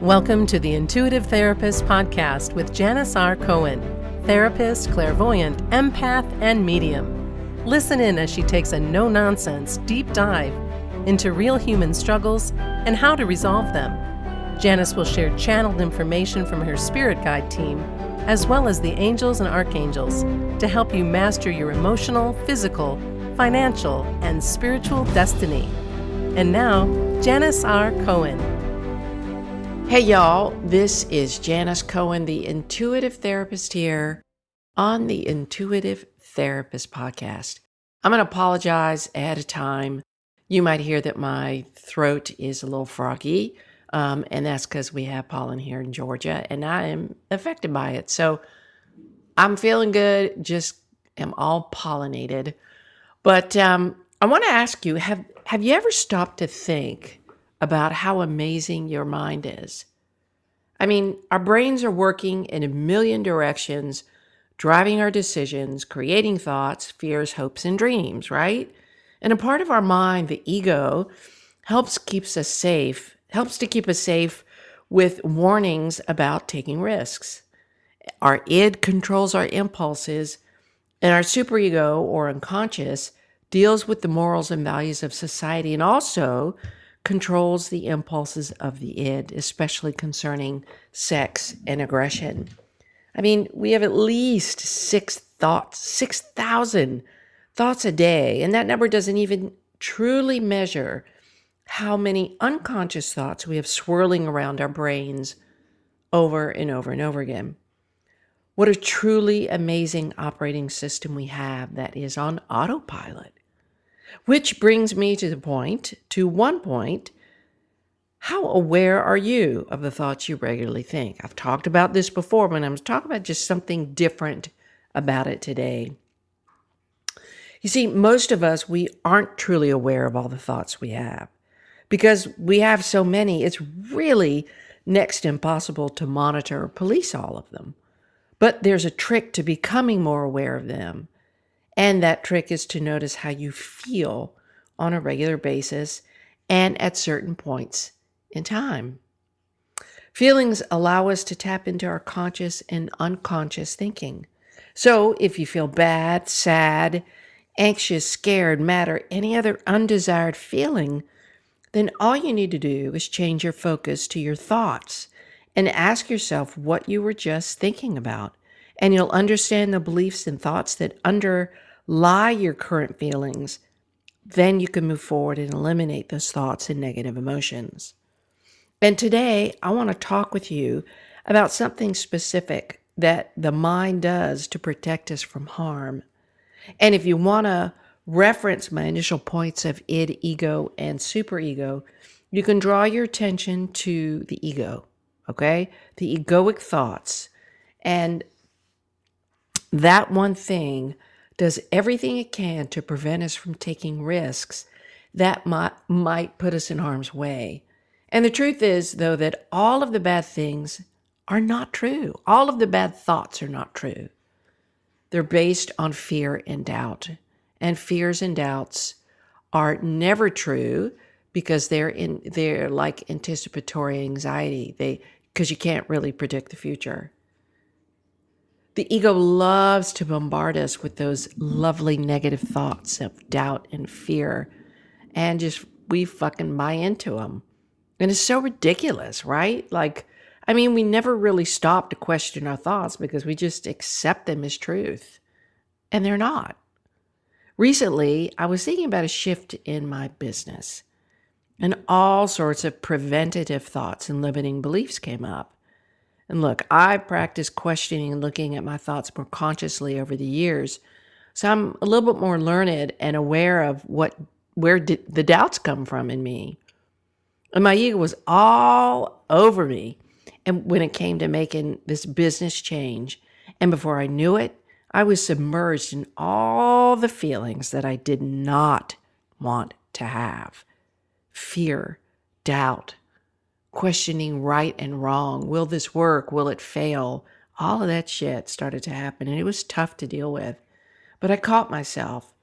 Welcome to the Intuitive Therapist Podcast with Janis R. Cohen, therapist, clairvoyant, empath, and medium. Listen in as she takes a no-nonsense deep dive into real human struggles and how to resolve them. Janis will share channeled information from her spirit guide team, as well as the angels and archangels, to help you master your emotional, physical, financial, and spiritual destiny. And now, Janis R. Cohen. Hey y'all, this is Janis Cohen, the Intuitive Therapist here on the Intuitive Therapist Podcast. I'm going to apologize ahead of time. You might hear that my throat is a little froggy, and that's because we have pollen here in Georgia, and I am affected by it. So I'm feeling good, just am all pollinated. But I want to ask you, have you ever stopped to think about how amazing your mind is? I mean, our brains are working in a million directions, driving our decisions, creating thoughts, fears, hopes, and dreams, right? And a part of our mind, the ego, helps to keep us safe with warnings about taking risks. Our id controls our impulses, and our superego, or unconscious, deals with the morals and values of society and also controls the impulses of the id, especially concerning sex and aggression. I mean, we have at least 6,000 thoughts a day, and that number doesn't even truly measure how many unconscious thoughts we have swirling around our brains over and over and over again. What a truly amazing operating system we have that is on autopilot. Which brings me to one point, how aware are you of the thoughts you regularly think? I've talked about this before, but I'm talking about just something different about it today. You see, most of us, we aren't truly aware of all the thoughts we have. Because we have so many, it's really next to impossible to monitor or police all of them. But there's a trick to becoming more aware of them. And that trick is to notice how you feel on a regular basis and at certain points in time. Feelings allow us to tap into our conscious and unconscious thinking. So if you feel bad, sad, anxious, scared, mad, or any other undesired feeling, then all you need to do is change your focus to your thoughts and ask yourself what you were just thinking about. And you'll understand the beliefs and thoughts that underlie your current feelings. Then you can move forward and eliminate those thoughts and negative emotions. And today, I want to talk with you about something specific that the mind does to protect us from harm. And if you want to reference my initial points of id, ego, and superego, you can draw your attention to the ego, okay? The egoic thoughts. And that one thing does everything it can to prevent us from taking risks that might put us in harm's way. And the truth is, though, that all of the bad things are not true. All of the bad thoughts are not true. They're based on fear and doubt. And fears and doubts are never true because they're like anticipatory anxiety. Because you can't really predict the future. The ego loves to bombard us with those lovely negative thoughts of doubt and fear, and we fucking buy into them. And it's so ridiculous, right? We never really stop to question our thoughts because we just accept them as truth, and they're not. Recently, I was thinking about a shift in my business, and all sorts of preventative thoughts and limiting beliefs came up. And look, I practiced questioning and looking at my thoughts more consciously over the years. So I'm a little bit more learned and aware of where did the doubts come from in me. And my ego was all over me. And when it came to making this business change, and before I knew it, I was submerged in all the feelings that I did not want to have. Fear, doubt, questioning right and wrong. Will this work? Will it fail? All of that shit started to happen, and it was tough to deal with. But I caught myself,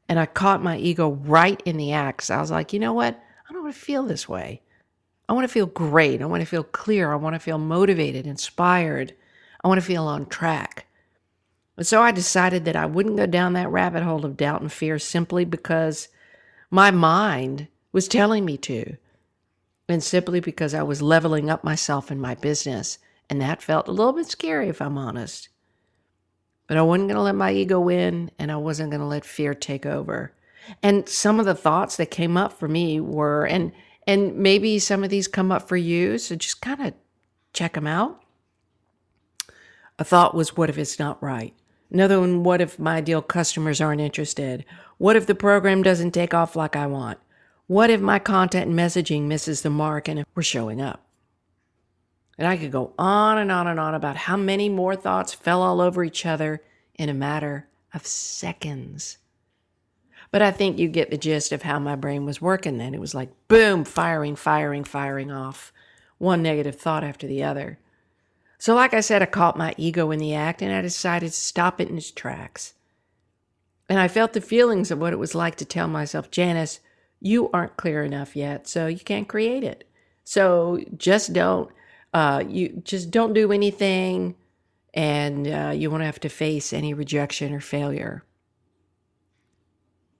and I caught my ego right in the act. I was like, you know what? I don't want to feel this way. I want to feel great. I want to feel clear. I want to feel motivated, inspired. I want to feel on track. And so I decided that I wouldn't go down that rabbit hole of doubt and fear simply because my mind was telling me to, and simply because I was leveling up myself in my business. And that felt a little bit scary, if I'm honest. But I wasn't going to let my ego win, and I wasn't going to let fear take over. And some of the thoughts that came up for me were, and maybe some of these come up for you, so just kind of check them out. A thought was, what if it's not right? Another one, what if my ideal customers aren't interested? What if the program doesn't take off like I want? What if my content and messaging misses the mark and if we're showing up? And I could go on and on and on about how many more thoughts fell all over each other in a matter of seconds. But I think you get the gist of how my brain was working then. It was like, boom, firing off, one negative thought after the other. So like I said, I caught my ego in the act, and I decided to stop it in its tracks. And I felt the feelings of what it was like to tell myself, Janis, you aren't clear enough yet, so you can't create it. So just don't do anything, and you won't have to face any rejection or failure.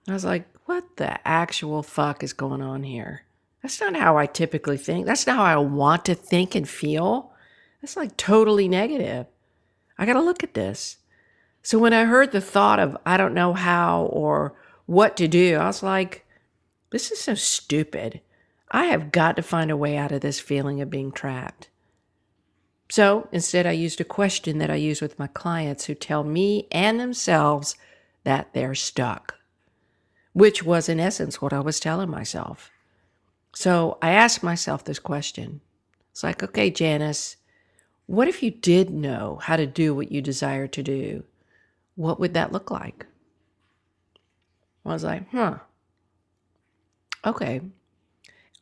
I was like, what the actual fuck is going on here? That's not how I typically think. That's not how I want to think and feel. That's like totally negative. I got to look at this. So when I heard the thought of, I don't know how or what to do, I was like, this is so stupid. I have got to find a way out of this feeling of being trapped. So instead, I used a question that I use with my clients who tell me and themselves that they're stuck, which was in essence what I was telling myself. So I asked myself this question. It's like, okay, Janis, what if you did know how to do what you desire to do? What would that look like? I was like, okay.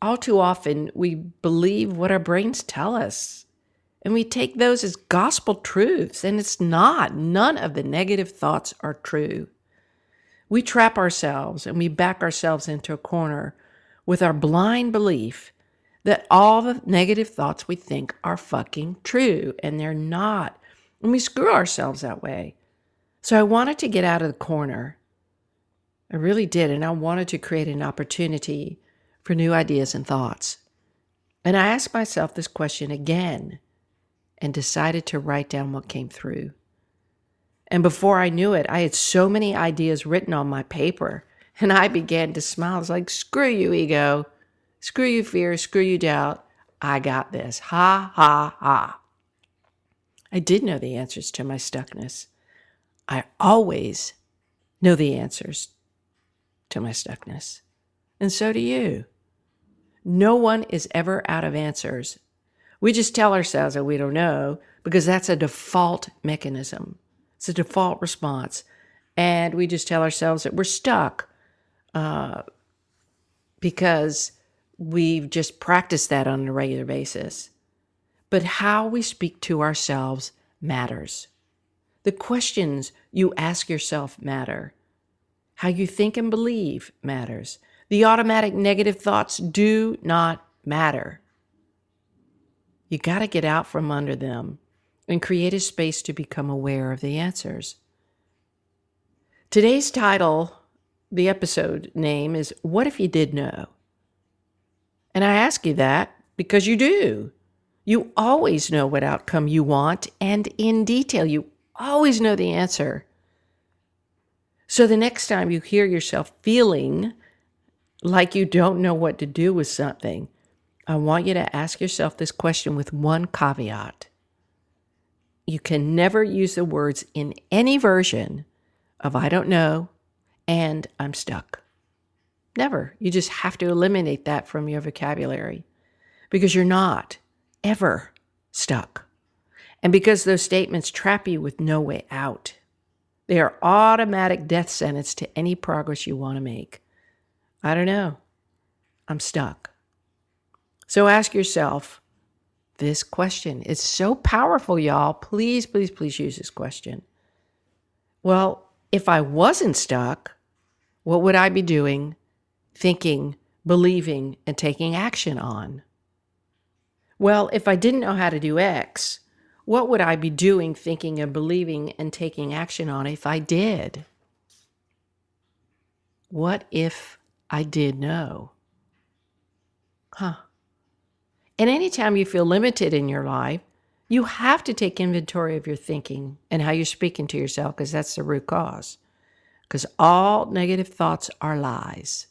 All too often, we believe what our brains tell us, and we take those as gospel truths, and it's not. None of the negative thoughts are true. We trap ourselves and we back ourselves into a corner with our blind belief that all the negative thoughts we think are fucking true, and they're not. And we screw ourselves that way. So I wanted to get out of the corner. I really did, and I wanted to create an opportunity for new ideas and thoughts. And I asked myself this question again and decided to write down what came through. And before I knew it, I had so many ideas written on my paper, and I began to smile. I was like, screw you, ego. Screw you, fear. Screw you, doubt. I got this. Ha, ha, ha. I did know the answers to my stuckness. I always know the answers to my stuckness. And so do you. No one is ever out of answers. We just tell ourselves that we don't know because that's a default mechanism. It's a default response. And we just tell ourselves that we're stuck because we've just practiced that on a regular basis. But how we speak to ourselves matters. The questions you ask yourself matter. How you think and believe matters. The automatic negative thoughts do not matter. You got to get out from under them and create a space to become aware of the answers. Today's title, the episode name, is What If You Did Know? And I ask you that because you do. You always know what outcome you want, and in detail, you always know the answer. So the next time you hear yourself feeling like you don't know what to do with something, I want you to ask yourself this question with one caveat. You can never use the words in any version of I don't know and I'm stuck. Never. You just have to eliminate that from your vocabulary because you're not ever stuck. And because those statements trap you with no way out. They are automatic death sentence to any progress you want to make. I don't know. I'm stuck. So ask yourself this question. It's so powerful, y'all. Please, please, please use this question. Well, if I wasn't stuck, what would I be doing, thinking, believing, and taking action on? Well, if I didn't know how to do X, what would I be doing, thinking, and believing and taking action on if I did? What if I did know? And anytime you feel limited in your life, you have to take inventory of your thinking and how you're speaking to yourself, because that's the root cause. Because all negative thoughts are lies.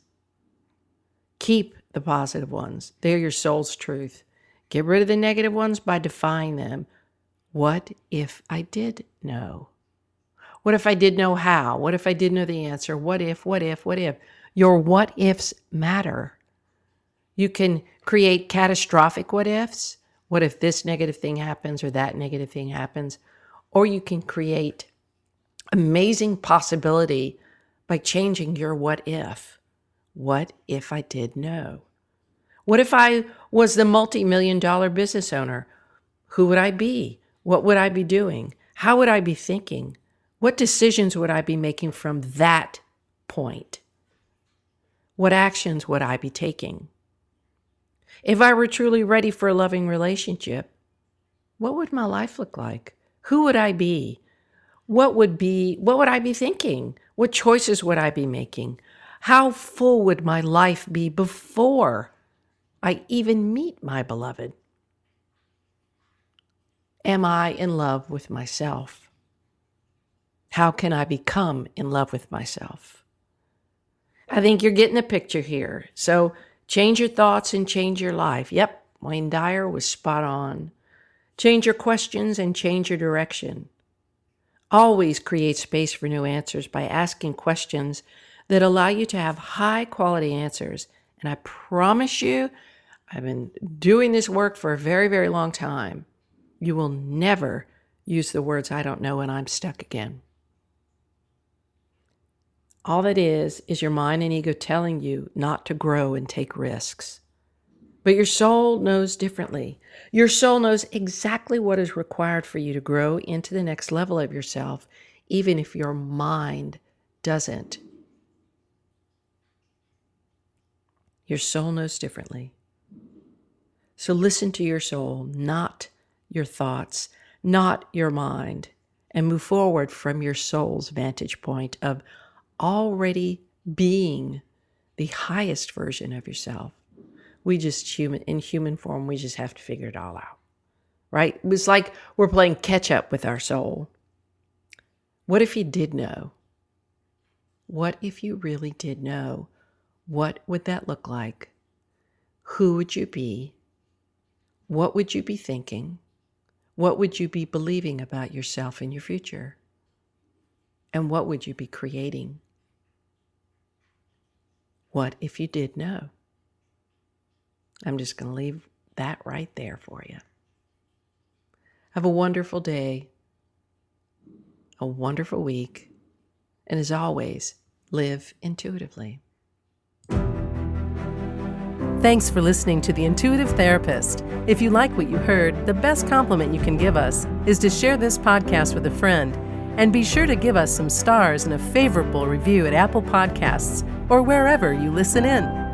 Keep the positive ones. They're your soul's truth. Get rid of the negative ones by defying them. What if I did know? What if I did know how? What if I did know the answer? What if? Your what ifs matter. You can create catastrophic what ifs. What if this negative thing happens or that negative thing happens? Or you can create amazing possibility by changing your what if. What if I did know? What if I was the multi-million-dollar business owner? Who would I be? What would I be doing? How would I be thinking? What decisions would I be making from that point? What actions would I be taking? If I were truly ready for a loving relationship, what would my life look like? Who would I be? What would I be thinking? What choices would I be making? How full would my life be before I even meet my beloved? Am I in love with myself? How can I become in love with myself? I think you're getting a picture here. So change your thoughts and change your life. Yep, Wayne Dyer was spot on. Change your questions and change your direction. Always create space for new answers by asking questions that allow you to have high quality answers. And I promise you, I've been doing this work for a very, very long time. You will never use the words, I don't know, and I'm stuck again. All that is your mind and ego telling you not to grow and take risks. But your soul knows differently. Your soul knows exactly what is required for you to grow into the next level of yourself, even if your mind doesn't. Your soul knows differently. So listen to your soul, not your thoughts, not your mind, and move forward from your soul's vantage point of already being the highest version of yourself. We just in human form, we just have to figure it all out, right? It's like we're playing catch up with our soul. What if you did know? What if you really did know? What would that look like? Who would you be? What would you be thinking? What would you be believing about yourself and your future? And what would you be creating? What if you did know? I'm just going to leave that right there for you. Have a wonderful day, a wonderful week, and as always, live intuitively. Thanks for listening to The Intuitive Therapist. If you like what you heard, the best compliment you can give us is to share this podcast with a friend, and be sure to give us some stars and a favorable review at Apple Podcasts or wherever you listen in.